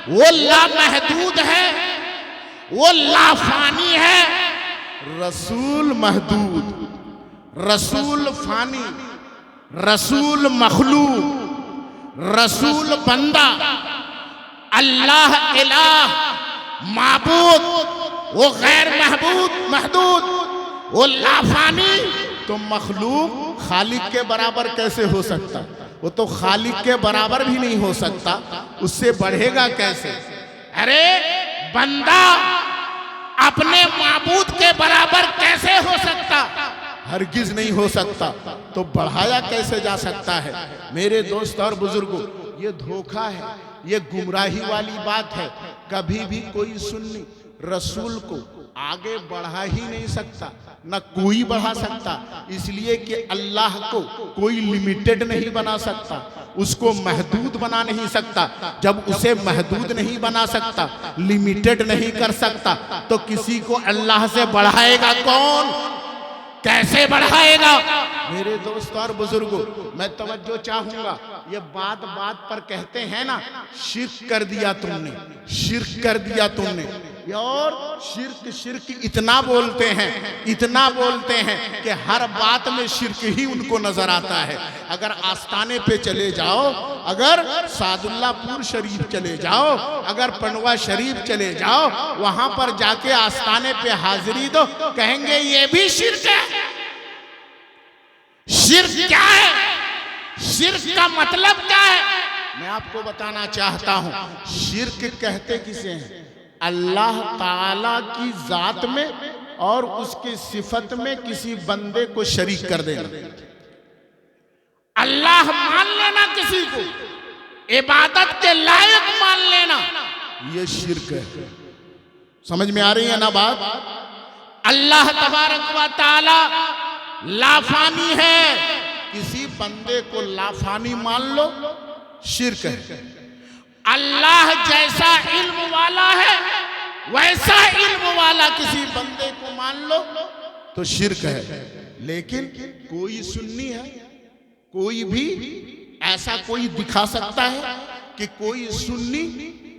वो लामहदूद है, वो लाफानी है। रसूल महदूद, रसूल फानी, रसूल मखलूक, रसूल बंदा, अल्लाह इलाह, माबूद, वो गैर महदूद, वो लाफानी। तो मखलूक खालिक के बराबर कैसे हो सकता? वो तो खालिक के बराबर भी नहीं हो सकता, उससे बढ़ेगा कैसे? अरे बंदा अपने माबूद के बराबर कैसे हो सकता? हरगिज नहीं हो सकता। तो बढ़ाया कैसे जा सकता है? मेरे दोस्त और बुजुर्गों, ये धोखा है, ये गुमराही वाली बात है। कभी भी कोई सुन्नी रसूल को आगे बढ़ा ही नहीं सकता, न कोई बढ़ा सकता, इसलिए कि अल्लाह को कोई लिमिटेड नहीं बना सकता, उसको महदूद बना नहीं सकता। जब उसे महदूद नहीं बना सकता, लिमिटेड नहीं कर सकता, तो किसी को अल्लाह से बढ़ाएगा कौन? कैसे बढ़ाएगा? मेरे दोस्त और बुजुर्गों, मैं तवज्जो चाहूंगा। ये बात बात पर कहते हैं ना, शिर्क कर दिया तुमने, शिर्क कर दिया तुमने। और शिर्क इतना बोलते हैं, इतना बोलते हैं कि हर बात में शिर्क ही उनको नजर आता है। अगर आस्ताने पे चले जाओ, अगर सादुल्लापुर शरीफ चले जाओ, अगर पनवा शरीफ चले जाओ, वहां पर जाके आस्ताने पे हाजिरी दो, कहेंगे ये भी शिर्क है। शिर्क क्या है? शिर्क का मतलब क्या है? मैं आपको बताना चाहता हूं। शिर्क कहते किसे हैं? अल्लाह ताला की जात में और उसकी सिफत में किसी बंदे को शरीक कर देना। अल्लाह मान लेना, किसी को इबादत के लायक मान लेना, ये शिर्क है। समझ में आ रही है ना बात? अल्लाह तबारक व तआला लाफानी है, किसी बंदे को लाफानी मान लो, शिर्क है। अल्लाह जैसा इल्म वाला है वैसा इल्म वाला किसी बंदे को मान लो तो शिर्क है। लेकिन कोई सुन्नी है, कोई भी ऐसा कोई दिखा सकता है कि कोई सुन्नी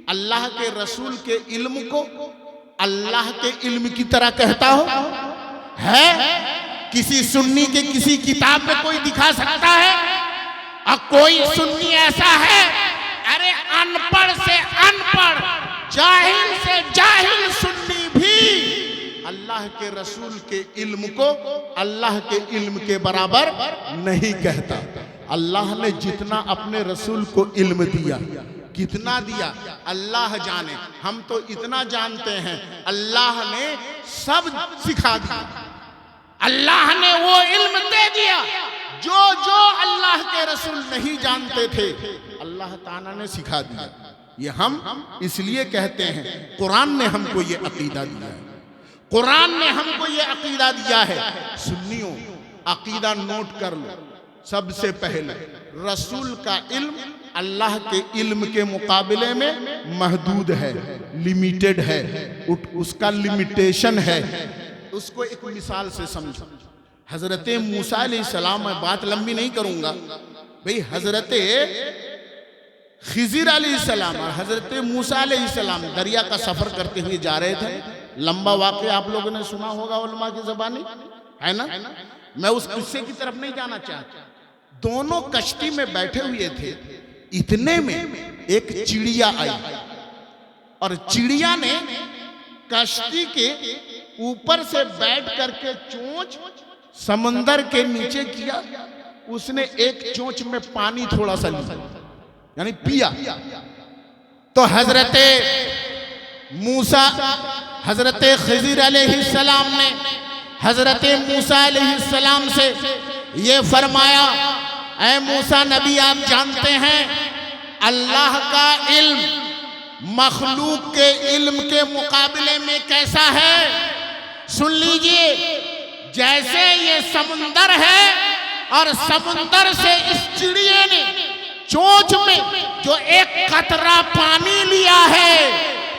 अल्लाह के रसूल के इल्म को अल्लाह के इल्म की तरह कहता हो? है किसी सुन्नी के किसी किताब में कोई दिखा सकता है? और कोई सुन्नी ऐसा है, अरे अनपढ़ से अनपढ़, जाहिल से जाहिल सुन्नी भी अल्लाह के रसूल के इल्म को अल्लाह के इल्म के बराबर नहीं कहता। अल्लाह ने जितना अपने रसूल को इल्म दिया, कितना दिया अल्लाह जाने। हम तो इतना जानते हैं, अल्लाह ने सब सिखा दिया। अल्लाह ने वो इल्म दे दिया जो जो अल्लाह के रसूल नहीं जानते थे, अल्लाह ताला ने सिखा दिया। ये हम इसलिए कहते हैं, कुरान ने हमको ये अकीदा दिया है, कुरान ने हमको ये अकीदा दिया है। सुन्नियों, अकीदा नोट कर लो। सबसे पहले रसूल का इल्म अल्लाह के इल्म के मुकाबले में महदूद है, लिमिटेड है, उसका लिमिटेशन है। उसको एक मिसाल से समझो। हजरत मूसा अलैहिस्सलाम, मैं बात लंबी नहीं करूंगा भाई, हजरत खिज़िर अलैहिस्सलाम और हजरत मूसा अलैहिस्सलाम दरिया का सफर करते हुए जा रहे थे। लंबा वाक़या आप लोगों ने सुना होगा उलमा की ज़बानी, है ना? मैं उस किस्से की तरफ नहीं जाना चाहता। दोनों कश्ती में बैठे हुए थे, इतने में एक चिड़िया आई और चिड़िया ने कश्ती के ऊपर से बैठ करके चोंच समंदर के नीचे किया। उसने एक चोंच में पानी थोड़ा सा लिया, यानी पिया। तो हजरत मूसा, हजरत खिज़िर अलैहिस्सलाम ने हजरत मूसा अलैहिस्सलाम से ये फरमाया, ऐ मूसा नबी, आप जानते हैं अल्लाह का इल्म मखलूक के इल्म के मुकाबले में कैसा है? सुन लीजिए, जैसे ये समुंदर है और समुंदर से इस चिड़िया ने चोंच में जो एक कतरा पानी लिया है,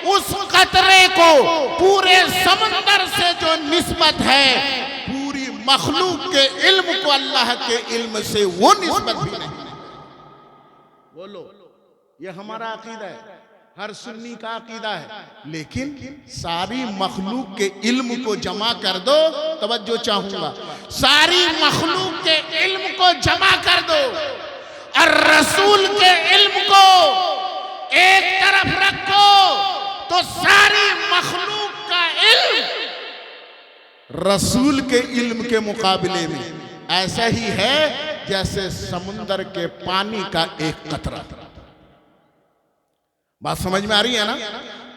उस कतरे को पूरे समुंदर से जो निस्बत है, पूरी मखलूक के इल्म को अल्लाह के इल्म से वो निस्बत भी नहीं। बोलो, ये हमारा अकीदा है, हर सुन्नी का अकीदा है। लेकिन सारी मखलूक के इल्म को जमा कर दो, तवज्जो चाहूंगा, सारी मखलूक के इल्म को जमा कर दो और रसूल के इल्म को एक तरफ रखो, तो सारी मखलूक का इल्म रसूल के इल्म के मुकाबले में ऐसा ही है जैसे समुंदर के पानी का एक कतरा। बात समझ में आ रही है ना?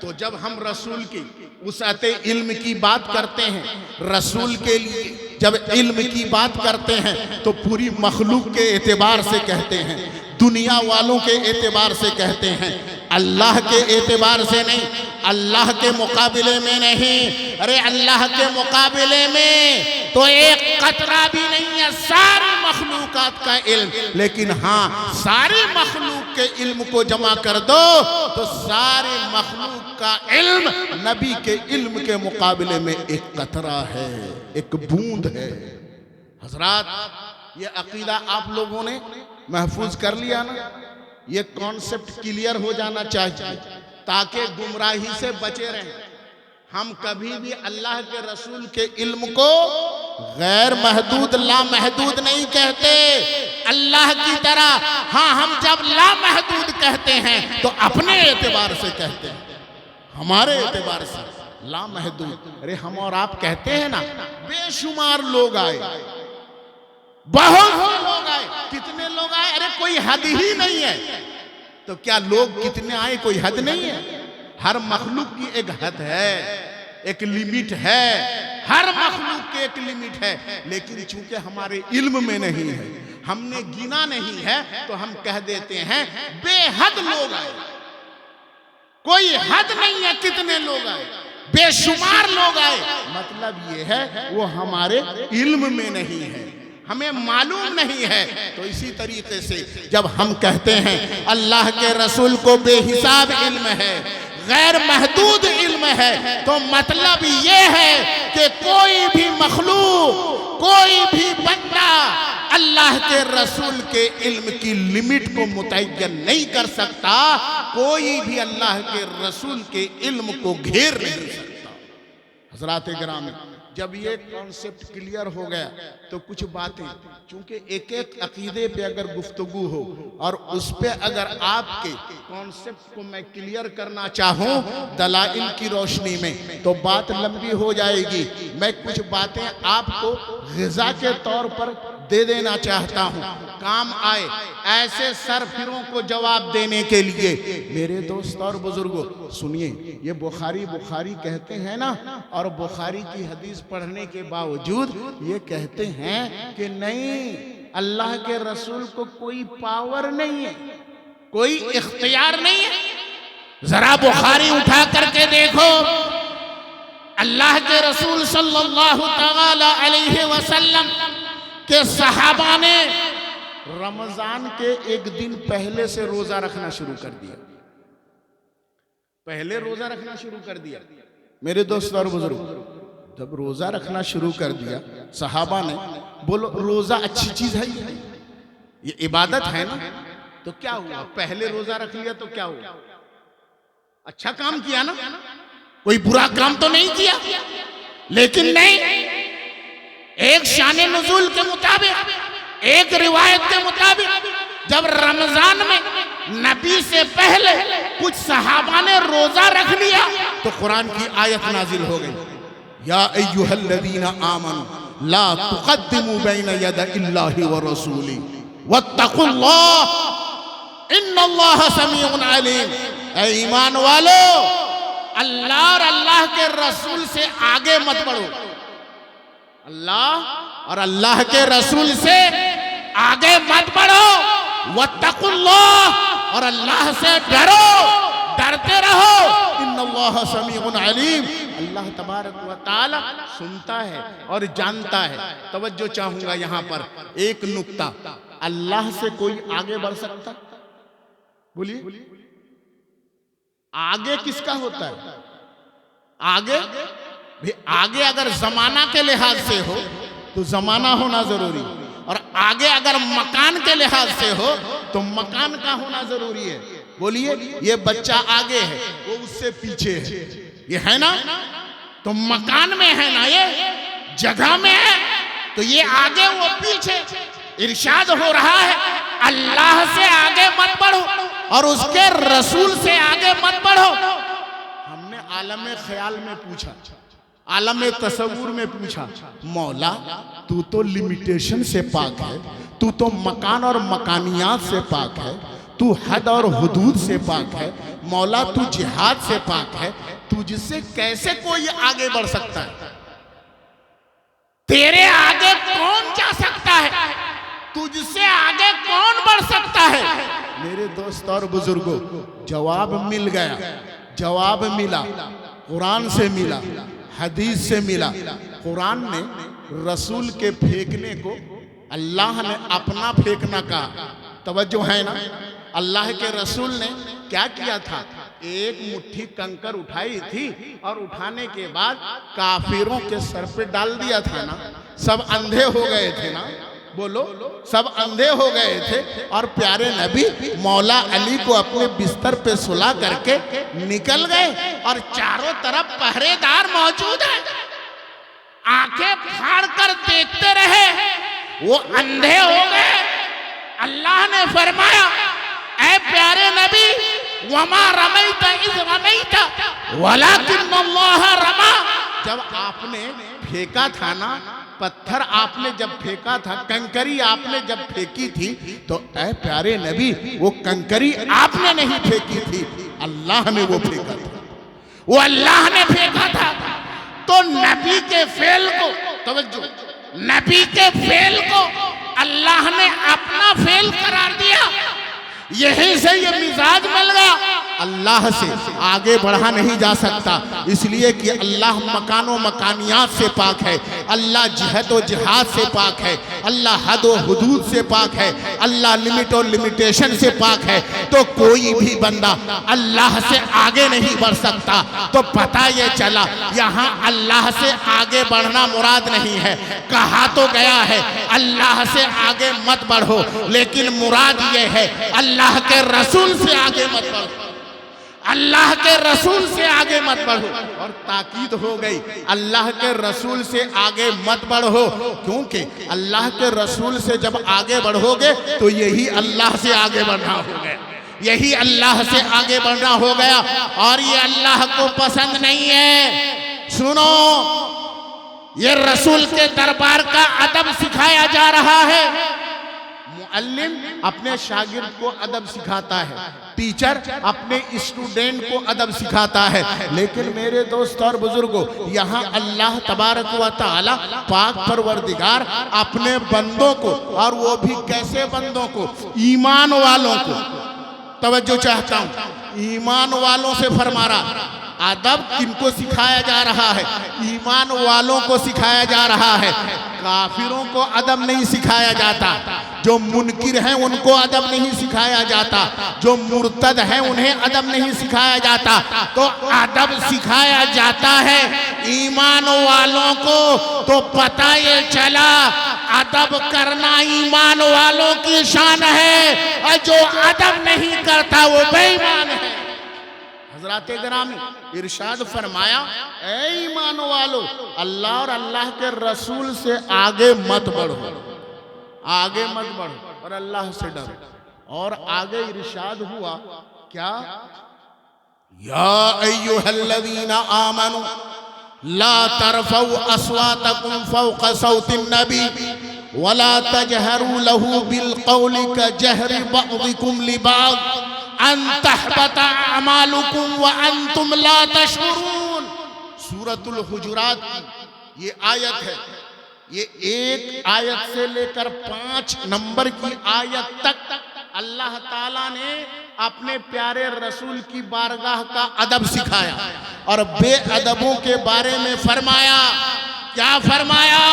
तो जब हम रसूल की वुसअते इल्म की बात करते हैं, रसूल के लिए जब इल्म की बात करते हैं, तो पूरी मखलूक के एतबार से कहते हैं, दुनिया वालों के एतबार से कहते हैं, अल्लाह के एतबार से नहीं, अल्लाह के मुकाबले में नहीं। अरे अल्लाह के मुकाबले में तो एक कतरा भी नहीं है सारी मखलूकात का इल्म। लेकिन हाँ, सारी मखलूक के इल्म को जमा कर दो तो सारी मखलूक का इल्म नबी के इल्म के मुकाबले में एक कतरा है, एक बूंद है। हजरात, ये अकीदा आप लोगों ने महफूज कर लिया ना? ये कॉन्सेप्ट क्लियर हो जाना चाहिए ताकि गुमराही से बचे रहें। हम कभी भी अल्लाह के रसूल के इल्म को गैर महदूद लामहदूद नहीं कहते, अल्लाह की तरह। हाँ, हम जब लामहदूद कहते हैं तो अपने एतबार से कहते हैं, हमारे एतबार से लामहदूद। अरे हम और आप कहते हैं ना, बेशुमार लोग आए, बहुत लोग आए। कितने लोग आए? अरे कोई हद ही नहीं है। तो क्या लोग कितने आए कोई हद नहीं है? हर मखलूक की एक हद है, एक लिमिट है, हर मखलूक की एक लिमिट है। लेकिन चूंकि हमारे इल्म में नहीं है, हमने गिना नहीं है, तो हम कह देते हैं बेहद लोग आए। कोई हद नहीं है कितने लोग आए, बेशुमार लोग आए। मतलब ये है वो हमारे इल्म में नहीं है, हमें मालूम नहीं है। तो इसी तरीके से जब हम कहते हैं अल्लाह के रसूल को बेहिसाब इल्म है, गैर महदूद इल्म है, तो मतलब ये है कि कोई भी मखलूक, कोई भी बंदा अल्लाह के रसूल के इल्म की लिमिट को मुतय्यन नहीं कर सकता। कोई भी अल्लाह के रसूल के इल्म को घेर नहीं सकता। हज़रात गिरामी, जब ये कॉन्सेप्ट क्लियर हो गया तो कुछ बातें, चूंकि एक एक अकीदे पे अगर गुफ्तगू हो और उस पे अगर आपके कॉन्सेप्ट को मैं क्लियर करना चाहूँ दलाइल की रोशनी में, तो बात लंबी हो जाएगी। मैं कुछ बातें आपको ग़िज़ा के तौर पर दे देना चाहता हूँ, काम आए ऐसे सरफिरों को जवाब देने के लिए। मेरे दोस्त और बुजुर्गों सुनिए, ये बुखारी कहते हैं ना, और बुखारी की हदीस पढ़ने के बावजूद ये कहते हैं कि नहीं, अल्लाह के रसूल को कोई पावर नहीं है, कोई इख्तियार नहीं है। जरा बुखारी उठा करके देखो, अल्लाह के रसूल सल्लल्लाहु तआला अलैहि वसल्लम के सहाबा ने रमजान के एक दिन पहले से रोजा रखना शुरू कर दिया। पहले रोजा रखना शुरू कर दिया। मेरे दोस्त और बुजुर्ग, जब रोजा रखना शुरू कर दिया सहाबा ने, बोलो रोजा अच्छी चीज है, ये इबादत है ना, तो क्या हुआ? पहले रोजा रख लिया तो क्या हुआ? अच्छा काम किया ना, कोई बुरा काम तो नहीं किया। लेकिन नहीं, एक शान नुज़ूल के मुताबिक, एक रिवायत के मुताबिक, जब रमजान में नबी से पहले कुछ सहाबा ने रोजा रख लिया तो कुरान की आयत नाजिल हो गई, या अय्युहल्लज़ीना आमनू ला तुक़द्दिमू बैन यदैल्लाहि व रसूली वत्तक़ुल्लाह इन्नल्लाह समीउन अलीम। ऐ ईमान वालो, अल्लाह और अल्लाह के रसूल से आगे मत बढ़ो। अल्लाह और अल्लाह के रसूल से आगे मत बढ़ो। वत्तक़ुल्लाह, और अल्लाह से डरो, डरते रहो। इन्नल्लाह समीउन अलीम, अल्लाह तबारक व तआला सुनता है और जानता है। तवज्जो चाहूंगा यहाँ पर एक नुक्ता, अल्लाह से कोई आगे बढ़ सकता? बोलिए, आगे किसका होता है? आगे अगर जमाना के लिहाज से हो तो जमाना होना जरूरी, और आगे अगर मकान के लिहाज से हो तो मकान का होना जरूरी है। बोलिए, ये बच्चा आगे है, वो उससे पीछे है, ये है ना, तो मकान में है ना, ये जगह में है, तो ये आगे वो पीछे। इरशाद हो रहा है अल्लाह से आगे मत बढ़ो और उसके रसूल से आगे मत बढ़ो। हमने आलम ख्याल में पूछा, आलम तसव्वुर में पूछा, मौला तू तो लिमिटेशन से पाक है, तू तो मकान और मकानियात से पाक है, तू हद और हुदूद से पाक है, मौला तू जिहाद से पाक है, तुझसे कैसे कोई आगे बढ़ सकता है? तेरे आगे कौन जा सकता है? तुझसे आगे कौन बढ़ सकता है? मेरे दोस्त और बुजुर्गों, जवाब मिल गया, जवाब मिला, कुरान से मिला, हदीस से मिला। कुरान ने रसूल के फेंकने को अल्लाह ने अपना फेंकना कहा। तवज्जो है ना, अल्लाह के रसूल ने क्या किया था? एक मुट्ठी कंकर उठाई थी और उठाने के बाद काफिरों के सर पे डाल दिया था ना। सब अंधे हो गए थे ना, बोलो, सब अंधे हो गए थे, और प्यारे नबी मौला अली को अपने बिस्तर पे सुला करके निकल गए, और चारों तरफ पहरेदार मौजूद हैं, आंखें फाड़ कर देखते रहे, वो अंधे हो गए। अल्लाह ने फरमाया, ऐ प्यारे नबी, वमा रमैत इज़ रमैत वलाकिन्नल्लाह रमा। जब आपने फेंका था ना, पत्थर आपने जब फेंका था, कंकरी आपने जब फेंकी थी, तो ऐ प्यारे नबी, वो कंकरी आपने नहीं फेंकी थी, अल्लाह ने वो फेंका था, वो अल्लाह ने फेंका था। तो नबी के फेल को, तवज्जो, नबी के फेल को अल्लाह ने अपना फेल करार दिया। यही से ये मिजाज मिल गया अल्लाह से आगे बढ़ा नहीं जा सकता, इसलिए कि अल्लाह मकानो मकानियात से पाक है, अल्लाह जिहद व जिहाद से पाक है, अल्लाह हद व हुदूद से पाक है, अल्लाह लिमिट और लिमिटेशन से पाक है। तो कोई भी बंदा अल्लाह से आगे नहीं बढ़ सकता। तो पता ये चला यहाँ अल्लाह से आगे बढ़ना मुराद नहीं है। कहा तो गया है अल्लाह से आगे मत बढ़ो, लेकिन मुराद ये है अल्लाह के रसूल से आगे मत बढ़ो, अल्लाह के रसूल से आगे मत बढ़ो। और ताकीद हो गई अल्लाह के रसूल से आगे मत बढ़ो, क्योंकि अल्लाह के रसूल से जब आगे बढ़ोगे तो यही अल्लाह से आगे बढ़ना हो गया, यही अल्लाह से आगे बढ़ना हो गया। और ये अल्लाह को पसंद नहीं है। सुनो, ये रसूल के दरबार का अदब सिखाया जा रहा है। मुअल्लिम अपने शागिर्द को अदब सिखाता है, टीचर अपने स्टूडेंट को अदब सिखाता है। लेकिन मेरे दोस्त और बुजुर्गों, यहाँ अल्लाह तबारक व तआला पाक परवरदिगार अपने बंदों को, और वो भी कैसे बंदों को, ईमान वालों को, तवज्जो चाहता हूँ, ईमान वालों से फरमा रहा। अदब किनको सिखाया जा रहा है? ईमान वालों को सिखाया जा रहा है। काफिरों को अदब नहीं सिखाया जाता, जो मुनकिर हैं उनको अदब नहीं सिखाया जाता, जो मुर्तद हैं उन्हें अदब नहीं सिखाया जाता। तो अदब सिखाया जाता है ईमान वालों को। तो पता ये चला अदब करना ईमान वालों की शान है, और जो अदब नहीं करता वो बेईमान है। हज़रात गिरामी, इरशाद फरमाया, ऐ ईमान वालो, अल्लाह और अल्लाह के रसूल से आगे मत बढ़ो, आगे मत बढ़ो और अल्लाह से डरो। और आगे इरशाद हुआ क्या? या अय्युहल्लज़ीना आमनू ला तरफ़ऊ अस्वातकुम फ़ौक़ सौतिन नबी वला तजहरू लहू बिल क़ौलि कजहरि बअदिकुम लिबअद अन तहबता अमालुकुम व अंतुम ला तशउरून। सूरतुल हुजुरात की ये आयत है। ये एक आयत से लेकर 5 नंबर की आयत तक अल्लाह ताला ने अपने प्यारे रसूल की बारगाह का अदब सिखाया और बेअदबों के बारे में फरमाया। क्या फरमाया?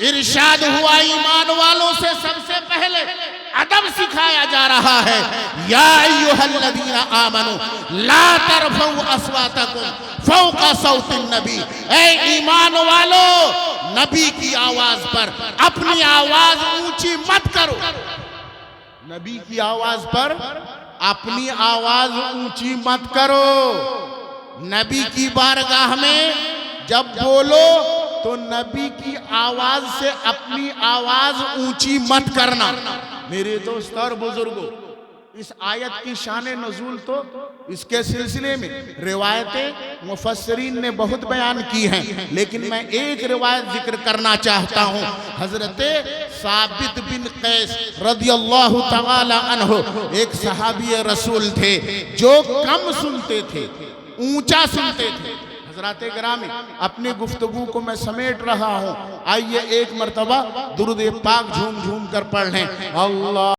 इरशाद हुआ ईमान वालों से सबसे पहले अदब सिखाया जा रहा है। या अय्युहल्लज़ीना आमनू ला तरफ़ऊ अस्वातकुम फ़ौक़ सौतिन नबी, ऐ ईमान वालो, नबी की आवाज पर अपनी आवाज ऊंची मत करो। नबी की आवाज पर अपनी आवाज ऊंची मत करो। नबी की बारगाह में जब बोलो तो नबी की आवाज से अपनी आवाज ऊंची मत करना। मेरे दोस्त और बुजुर्गों, इस आयत की शान नुज़ूल तो इसके सिलसिले में रिवायतें मुफस्सिरीन ने बहुत बयान की हैं, लेकिन मैं एक रिवायत जिक्र करना चाहता हूँ। हजरत साबित बिन कैस रदियल्लाहु तआला अन्हु एक सहाबी रसूल थे जो कम सुनते थे, ऊंचा सुनते थे। हज़रात गिरामी, अपनी गुफ्तगू को मैं समेट रहा हूँ। आइए एक मर्तबा दुरूद पाक झूम झूम कर पढ़ लें। अल्लाह